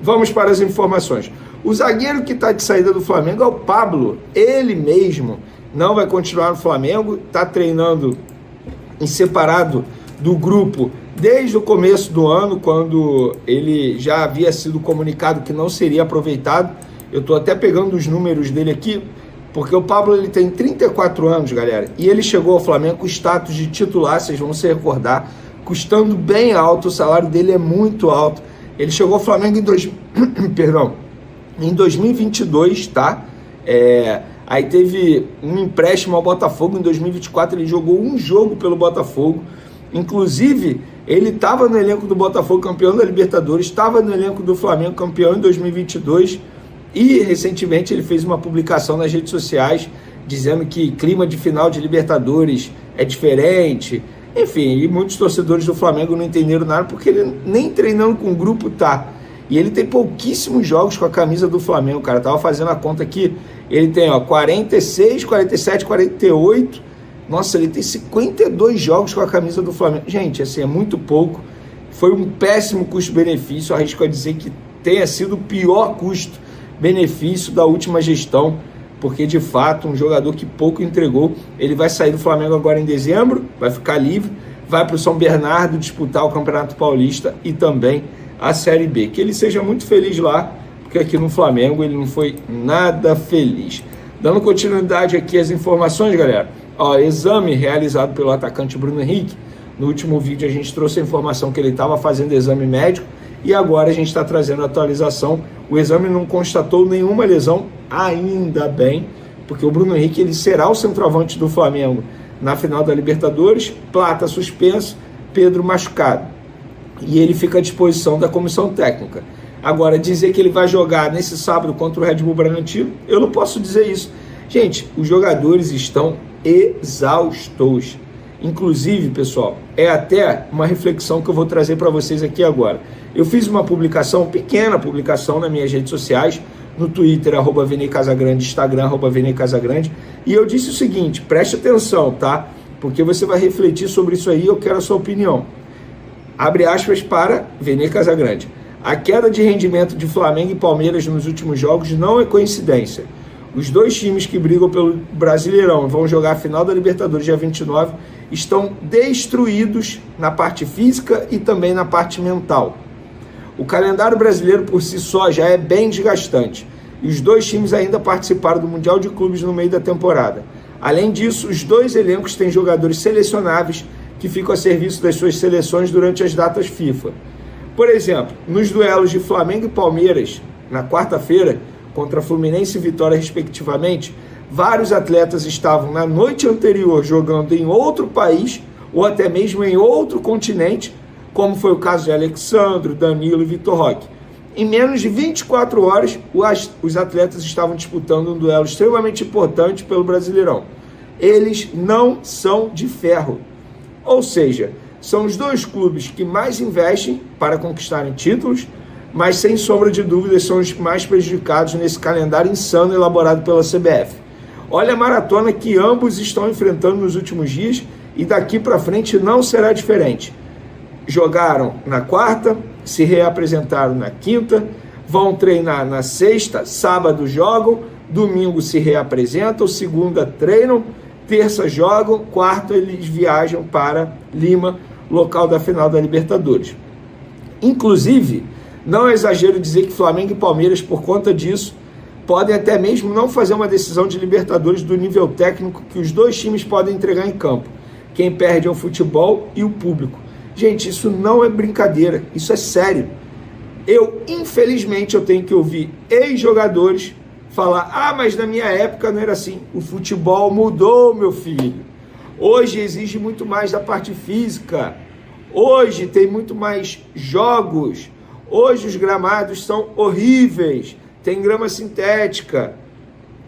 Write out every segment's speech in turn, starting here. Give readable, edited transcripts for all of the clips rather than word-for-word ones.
Vamos para as informações. O zagueiro que está de saída do Flamengo é o Pablo. Ele mesmo não vai continuar no Flamengo, está treinando em separado do grupo desde o começo do ano, quando ele já havia sido comunicado que não seria aproveitado. Eu estou até pegando os números dele aqui, porque o Pablo ele tem 34 anos, galera, e ele chegou ao Flamengo com status de titular, vocês vão se recordar, custando bem alto, o salário dele é muito alto. Ele chegou ao Flamengo em 2022, tá? Aí teve um empréstimo ao Botafogo. Em 2024 ele jogou um jogo pelo Botafogo. Inclusive, ele estava no elenco do Botafogo, campeão da Libertadores, estava no elenco do Flamengo, campeão em 2022, e recentemente ele fez uma publicação nas redes sociais dizendo que clima de final de Libertadores é diferente. Enfim, e muitos torcedores do Flamengo não entenderam nada, porque ele nem treinando com o grupo tá. E ele tem pouquíssimos jogos com a camisa do Flamengo, cara. Eu tava fazendo a conta aqui, ele tem 46, 47, 48. Nossa, ele tem 52 jogos com a camisa do Flamengo. Gente, assim, é muito pouco. Foi um péssimo custo-benefício. Arrisco a dizer que tenha sido o pior custo-benefício da última gestão, porque de fato um jogador que pouco entregou. Ele vai sair do Flamengo agora em dezembro, vai ficar livre, vai para o São Bernardo disputar o Campeonato Paulista e também a Série B. Que ele seja muito feliz lá, porque aqui no Flamengo ele não foi nada feliz. Dando continuidade aqui às informações, galera. Exame realizado pelo atacante Bruno Henrique. No último vídeo a gente trouxe a informação que ele estava fazendo exame médico, e agora a gente está trazendo a atualização. O exame não constatou nenhuma lesão, ainda bem, porque o Bruno Henrique ele será o centroavante do Flamengo na final da Libertadores. Plata suspenso, Pedro machucado, e ele fica à disposição da comissão técnica. Agora, dizer que ele vai jogar nesse sábado contra o Red Bull Bragantino, eu não posso dizer isso. Gente, os jogadores estão exaustos. Inclusive, pessoal, é até uma reflexão que eu vou trazer para vocês aqui agora. Eu fiz uma publicação, pequena publicação nas minhas redes sociais, no Twitter, @VNeiCasagrande, Instagram, @VNeiCasagrande, e eu disse o seguinte, preste atenção, tá? Porque você vai refletir sobre isso aí, eu quero a sua opinião. Abre aspas para Vene Casagrande. A queda de rendimento de Flamengo e Palmeiras nos últimos jogos não é coincidência. Os dois times que brigam pelo Brasileirão e vão jogar a final da Libertadores dia 29 estão destruídos na parte física e também na parte mental. O calendário brasileiro por si só já é bem desgastante, e os dois times ainda participaram do Mundial de Clubes no meio da temporada. Além disso, os dois elencos têm jogadores selecionáveis que ficam a serviço das suas seleções durante as datas FIFA. Por exemplo, nos duelos de Flamengo e Palmeiras, na quarta-feira, contra Fluminense e Vitória respectivamente, vários atletas estavam na noite anterior jogando em outro país ou até mesmo em outro continente, como foi o caso de Alexandre, Danilo e Vitor Roque. Em menos de 24 horas, os atletas estavam disputando um duelo extremamente importante pelo Brasileirão. Eles não são de ferro. Ou seja, são os dois clubes que mais investem para conquistarem títulos, mas sem sombra de dúvidas são os mais prejudicados nesse calendário insano elaborado pela CBF. Olha a maratona que ambos estão enfrentando nos últimos dias, e daqui para frente não será diferente. Jogaram na quarta, se reapresentaram na quinta, vão treinar na sexta, sábado jogam, domingo se reapresentam, segunda treinam, terça jogam, quarta eles viajam para Lima, local da final da Libertadores. Inclusive, não é exagero dizer que Flamengo e Palmeiras, por conta disso, podem até mesmo não fazer uma decisão de Libertadores do nível técnico que os dois times podem entregar em campo. Quem perde é o futebol e o público. Gente, isso não é brincadeira, isso é sério. Infelizmente, eu tenho que ouvir ex-jogadores falar, mas na minha época não era assim. O futebol mudou, meu filho. Hoje exige muito mais da parte física. Hoje tem muito mais jogos. Hoje os gramados são horríveis. Tem grama sintética.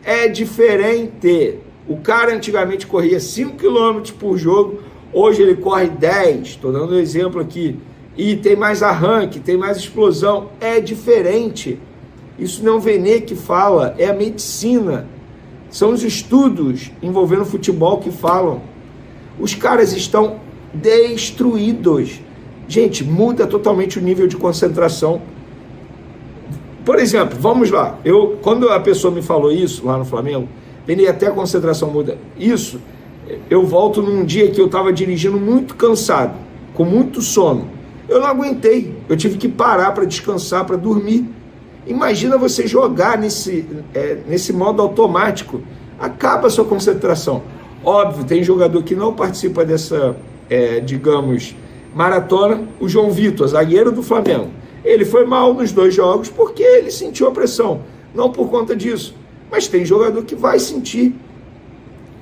É diferente. O cara antigamente corria 5 km por jogo. Hoje ele corre 10. Estou dando um exemplo aqui. E tem mais arranque, tem mais explosão. É diferente. Isso não é o Vene que fala, é a medicina. São os estudos envolvendo futebol que falam. Os caras estão destruídos. Gente, muda totalmente o nível de concentração. Por exemplo, vamos lá, quando a pessoa me falou isso lá no Flamengo, tem até a concentração muda. Isso, eu volto num dia que eu estava dirigindo muito cansado, com muito sono. Eu não aguentei, eu tive que parar para descansar, para dormir. Imagina você jogar nesse modo automático, acaba a sua concentração. Óbvio, tem jogador que não participa dessa, digamos, maratona. O João Vitor, zagueiro do Flamengo, ele foi mal nos 2 jogos porque ele sentiu a pressão, não por conta disso. Mas tem jogador que vai sentir,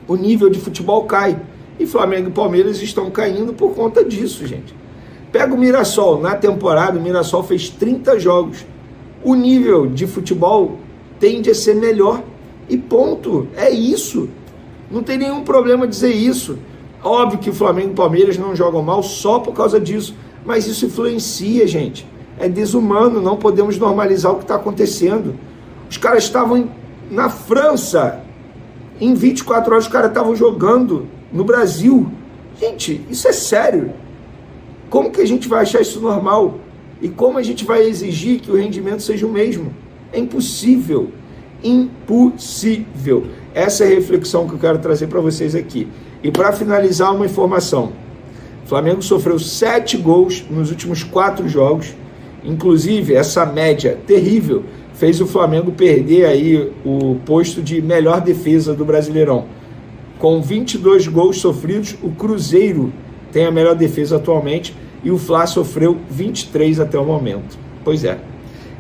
o nível de futebol cai. E Flamengo e Palmeiras estão caindo por conta disso, gente. Pega o Mirassol, na temporada o Mirassol fez 30 jogos. O nível de futebol tende a ser melhor. E ponto, é isso. Não tem nenhum problema dizer isso. Óbvio que o Flamengo e o Palmeiras não jogam mal só por causa disso. Mas isso influencia, gente. É desumano, não podemos normalizar o que está acontecendo. Os caras estavam na França. Em 24 horas os caras estavam jogando no Brasil. Gente, isso é sério. Como que a gente vai achar isso normal? E como a gente vai exigir que o rendimento seja o mesmo? É impossível. Impossível. Essa é a reflexão que eu quero trazer para vocês aqui. E para finalizar, uma informação. O Flamengo sofreu 7 gols nos últimos 4 jogos. Inclusive, essa média terrível fez o Flamengo perder aí o posto de melhor defesa do Brasileirão. Com 22 gols sofridos, o Cruzeiro tem a melhor defesa atualmente e o Fla sofreu 23 até o momento. Pois é,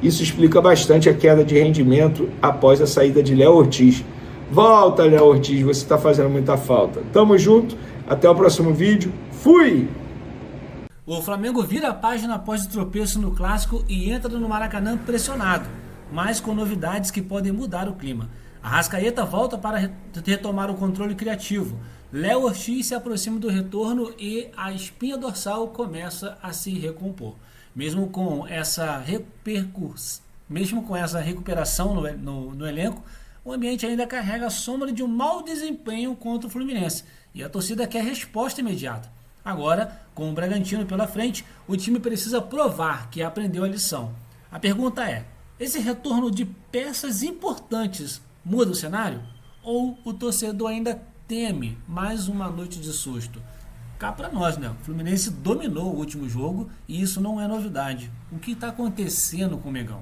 isso explica bastante a queda de rendimento após a saída de Léo Ortiz. Volta, Léo Ortiz, você está fazendo muita falta. Tamo junto, até o próximo vídeo. Fui! O Flamengo vira a página após o tropeço no Clássico e entra no Maracanã pressionado, mas com novidades que podem mudar o clima. Arrascaeta volta para retomar o controle criativo. Léo Ortiz se aproxima do retorno e a espinha dorsal começa a se recompor. Mesmo com essa recuperação no elenco, o ambiente ainda carrega a sombra de um mau desempenho contra o Fluminense e a torcida quer resposta imediata. Agora, com o Bragantino pela frente, o time precisa provar que aprendeu a lição. A pergunta é: esse retorno de peças importantes muda o cenário? Ou o torcedor ainda teme mais uma noite de susto? Cá pra nós, né? O Fluminense dominou o último jogo e isso não é novidade. O que está acontecendo com o Mengão?